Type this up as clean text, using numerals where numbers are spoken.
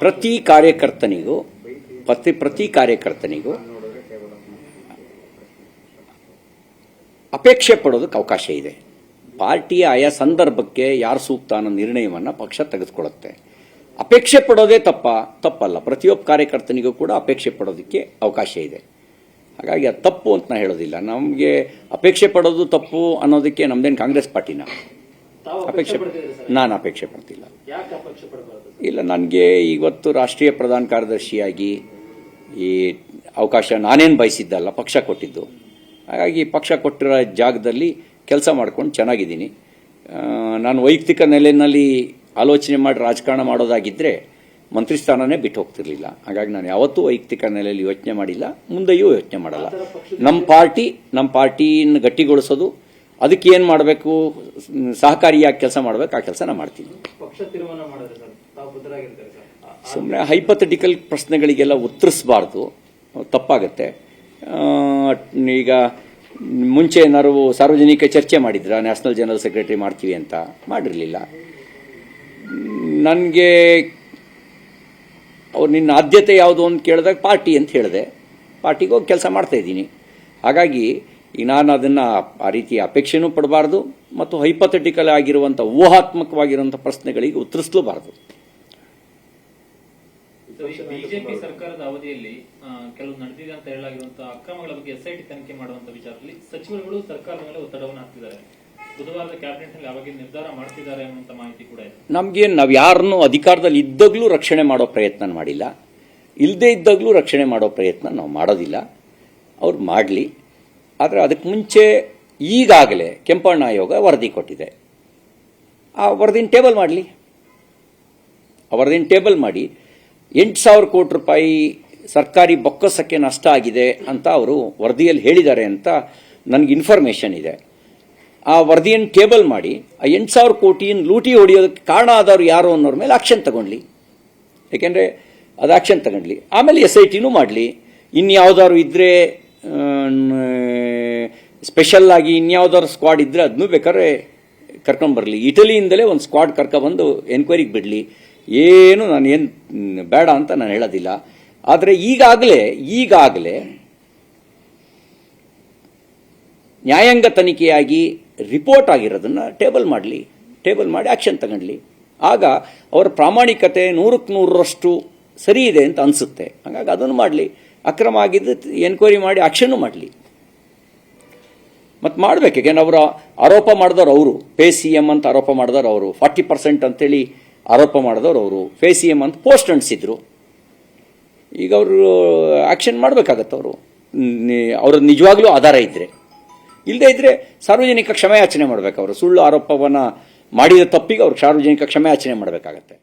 ಪ್ರತಿ ಕಾರ್ಯಕರ್ತನಿಗೂ ಅಪೇಕ್ಷೆ ಪಡೋದಕ್ಕೆ ಅವಕಾಶ ಇದೆ. ಪಾರ್ಟಿಯ ಆಯಾ ಸಂದರ್ಭಕ್ಕೆ ಯಾರು ಸೂಕ್ತ ಅನ್ನೋ ನಿರ್ಣಯವನ್ನು ಪಕ್ಷ ತೆಗೆದುಕೊಳ್ಳುತ್ತೆ. ಅಪೇಕ್ಷೆ ಪಡೋದೇ ತಪ್ಪಲ್ಲ. ಪ್ರತಿಯೊಬ್ಬ ಕಾರ್ಯಕರ್ತನಿಗೂ ಕೂಡ ಅಪೇಕ್ಷೆ ಪಡೋದಕ್ಕೆ ಅವಕಾಶ ಇದೆ. ಹಾಗಾಗಿ ಅದು ತಪ್ಪು ಅಂತ ನಾನು ಹೇಳೋದಿಲ್ಲ. ನಮಗೆ ಅಪೇಕ್ಷೆ ಪಡೋದು ತಪ್ಪು ಅನ್ನೋದಕ್ಕೆ ನಮ್ದೇನು ಕಾಂಗ್ರೆಸ್ ಪಾರ್ಟಿನ ನಾನು ಅಪೇಕ್ಷೆ ಪಡ್ತಿಲ್ಲ. ಇಲ್ಲ, ನನಗೆ ಇವತ್ತು ರಾಷ್ಟ್ರೀಯ ಪ್ರಧಾನ ಕಾರ್ಯದರ್ಶಿಯಾಗಿ ಈ ಅವಕಾಶ ನಾನೇನು ಬಯಸಿದ್ದಲ್ಲ, ಪಕ್ಷ ಕೊಟ್ಟಿದ್ದು. ಹಾಗಾಗಿ ಪಕ್ಷ ಕೊಟ್ಟಿರೋ ಜಾಗದಲ್ಲಿ ಕೆಲಸ ಮಾಡ್ಕೊಂಡು ಚೆನ್ನಾಗಿದ್ದೀನಿ. ನಾನು ವೈಯಕ್ತಿಕ ನೆಲೆಯಲ್ಲಿ ಆಲೋಚನೆ ಮಾಡಿ ರಾಜಕಾರಣ ಮಾಡೋದಾಗಿದ್ದರೆ ಮಂತ್ರಿ ಸ್ಥಾನನೇ ಬಿಟ್ಟು ಹೋಗ್ತಿರ್ಲಿಲ್ಲ. ಹಾಗಾಗಿ ನಾನು ಯಾವತ್ತೂ ವೈಯಕ್ತಿಕ ನೆಲೆಯಲ್ಲಿ ಯೋಚನೆ ಮಾಡಿಲ್ಲ, ಮುಂದೆಯೂ ಯೋಚನೆ ಮಾಡಲ್ಲ. ನಮ್ಮ ಪಾರ್ಟಿಯನ್ನು ಗಟ್ಟಿಗೊಳಿಸೋದು, ಅದಕ್ಕೆ ಏನು ಮಾಡಬೇಕು, ಸಹಕಾರಿಯಾಗಿ ಕೆಲಸ ಮಾಡಬೇಕು, ಆ ಕೆಲಸ ನಾನು ಮಾಡ್ತೀನಿ. ಸುಮ್ಮನೆ ಹೈಪಥೆಟಿಕಲ್ ಪ್ರಶ್ನೆಗಳಿಗೆಲ್ಲ ಉತ್ತರಿಸಬಾರ್ದು, ತಪ್ಪಾಗುತ್ತೆ. ಈಗ ಮುಂಚೆ ಏನಾದ್ರು ಸಾರ್ವಜನಿಕ ಚರ್ಚೆ ಮಾಡಿದ್ರ ನ್ಯಾಷನಲ್ ಜನರಲ್ ಸೆಕ್ರೆಟರಿ ಮಾಡ್ತೀವಿ ಅಂತ? ಮಾಡಿರಲಿಲ್ಲ. ನನಗೆ ಅವ್ರು ನಿನ್ನ ಆದ್ಯತೆ ಯಾವುದು ಅಂತ ಕೇಳಿದಾಗ ಪಾರ್ಟಿ ಅಂತ ಹೇಳಿದೆ. ಪಾರ್ಟಿಗೆ ಹೋಗಿ ಕೆಲಸ ಮಾಡ್ತಾ ಇದ್ದೀನಿ. ಹಾಗಾಗಿ ಈಗ ನಾನು ಅದನ್ನು ಆ ರೀತಿ ಅಪೇಕ್ಷೆನೂ ಪಡಬಾರ್ದು ಮತ್ತು ಹೈಪಥೆಟಿಕಲ್ ಆಗಿರುವಂಥ ಊಹಾತ್ಮಕವಾಗಿರುವಂಥ ಪ್ರಶ್ನೆಗಳಿಗೆ ಉತ್ತರಿಸಲೂಬಾರದು. ಬಿಜೆಪಿ ಸರ್ಕಾರದ ಅವಧಿಯಲ್ಲಿ ಕೆಲವು ನಡೆದಿದೆ ಅಂತ ಹೇಳಲಾಗಿರುವಂತಹ ಅಕ್ರಮಗಳ ಬಗ್ಗೆ ಎಸ್ಐಟಿ ತನಿಖೆ ಮಾಡುವಂತ ವಿಚಾರದಲ್ಲಿ ಸಚಿವರುಗಳು ಸರ್ಕಾರದ ಮೇಲೆ ಒತ್ತಡವನ್ನು ಹಾಕ್ತಿದ್ದಾರೆ. ಬುಧವಾರದ ಕ್ಯಾಬಿನೆಟ್ ನಲ್ಲಿ ಅವಾಗ ನಿರ್ಧಾರ ಮಾಡ್ತಿದ್ದಾರೆ ಅನ್ನುವಂತ ಮಾಹಿತಿ ಕೂಡ ಇದೆ. ನಮ್ಗೆ ನಾವು ಯಾರನ್ನು ಅಧಿಕಾರದಲ್ಲಿ ಇದ್ದಾಗಲೂ ರಕ್ಷಣೆ ಮಾಡೋ ಪ್ರಯತ್ನ ಮಾಡಿಲ್ಲ, ಇಲ್ಲದೇ ಇದ್ದಾಗಲೂ ರಕ್ಷಣೆ ಮಾಡೋ ಪ್ರಯತ್ನ ನಾವು ಮಾಡೋದಿಲ್ಲ. ಅವ್ರು ಮಾಡಲಿ. ಆದರೆ ಅದಕ್ಕೆ ಮುಂಚೆ ಈಗಾಗಲೇ ಕೆಂಪಣ್ಣ ಆಯೋಗ ವರದಿ ಕೊಟ್ಟಿದೆ. ಆ ವರದಿನ ಟೇಬಲ್ ಮಾಡಿ 8,000 ಕೋಟಿ ರೂಪಾಯಿ ಸರ್ಕಾರಿ ಬೊಕ್ಕಸಕ್ಕೆ ನಷ್ಟ ಆಗಿದೆ ಅಂತ ಅವರು ವರದಿಯಲ್ಲಿ ಹೇಳಿದ್ದಾರೆ ಅಂತ ನನಗೆ ಇನ್ಫಾರ್ಮೇಷನ್ ಇದೆ. ಆ ವರದಿಯನ್ನು ಟೇಬಲ್ ಮಾಡಿ ಆ 8,000 ಕೋಟಿಯನ್ನು ಲೂಟಿ ಹೊಡೆಯೋದಕ್ಕೆ ಕಾರಣ ಆದವರು ಯಾರು ಅನ್ನೋರ ಮೇಲೆ ಆಕ್ಷನ್ ತಗೊಂಡ್ಲಿ. ಯಾಕೆಂದರೆ ಅದು ಆಕ್ಷನ್ ತಗೊಂಡ್ಲಿ. ಆಮೇಲೆ SITನೂ ಮಾಡಲಿ. ಇನ್ಯಾವುದಾದ್ರು ಇದ್ದರೆ ಸ್ಪೆಷಲ್ ಆಗಿ ಇನ್ಯಾವುದಾದ್ರು ಸ್ಕ್ವಾಡ್ ಇದ್ದರೆ ಅದನ್ನೂ ಬೇಕಾದ್ರೆ ಕರ್ಕೊಂಬರಲಿ. ಇಟಲಿಯಿಂದಲೇ ಒಂದು ಸ್ಕ್ವಾಡ್ ಕರ್ಕೊಬಂದು ಎನ್ಕ್ವೈರಿಗೆ ಬಿಡಲಿ. ಏನು ನಾನೇನು ಬೇಡ ಅಂತ ನಾನು ಹೇಳೋದಿಲ್ಲ. ಆದರೆ ಈಗಾಗಲೇ ನ್ಯಾಯಾಂಗ ತನಿಖೆಯಾಗಿ ರಿಪೋರ್ಟ್ ಆಗಿರೋದನ್ನು ಟೇಬಲ್ ಮಾಡಿ ಆಕ್ಷನ್ ತಗೊಂಡ್ಲಿ. ಆಗ ಅವರ ಪ್ರಾಮಾಣಿಕತೆ 100ಕ್ಕೆ 100ರಷ್ಟು ಸರಿ ಇದೆ ಅಂತ ಅನಿಸುತ್ತೆ. ಹಾಗಾಗಿ ಅದನ್ನು ಮಾಡಲಿ. ಅಕ್ರಮ ಆಗಿದ್ದು ಎನ್ಕ್ವೈರಿ ಮಾಡಿ ಆಕ್ಷನ್ನು ಮಾಡಲಿ. ಮತ್ತು ಮಾಡಬೇಕು. ಯಾಕೆಂದ್ರೆ ಅವರು ಆರೋಪ ಮಾಡಿದವರು ಅವರು, ಪೇ CM ಅಂತ ಆರೋಪ ಮಾಡಿದವರು ಅವರು, 40% ಅಂತೇಳಿ ಆರೋಪ ಮಾಡಿದವರು ಅವರು, ಪೇ CM ಅಂತ ಪೋಸ್ಟ್ ಅಂಟಿಸಿದ್ರು. ಈಗ ಅವರು ಆಕ್ಷನ್ ಮಾಡಬೇಕಾಗತ್ತೆ. ಅವರು ನಿಜವಾಗ್ಲೂ ಆಧಾರ ಇದ್ದರೆ. ಇಲ್ಲದೇ ಇದ್ದರೆ ಸಾರ್ವಜನಿಕ ಕ್ಷಮೆಯಾಚನೆ ಮಾಡಬೇಕು. ಅವರು ಸುಳ್ಳು ಆರೋಪವನ್ನು ಮಾಡಿದ ತಪ್ಪಿಗೆ ಅವ್ರಿಗೆ ಸಾರ್ವಜನಿಕ ಕ್ಷಮೆಯಾಚನೆ ಮಾಡಬೇಕಾಗತ್ತೆ.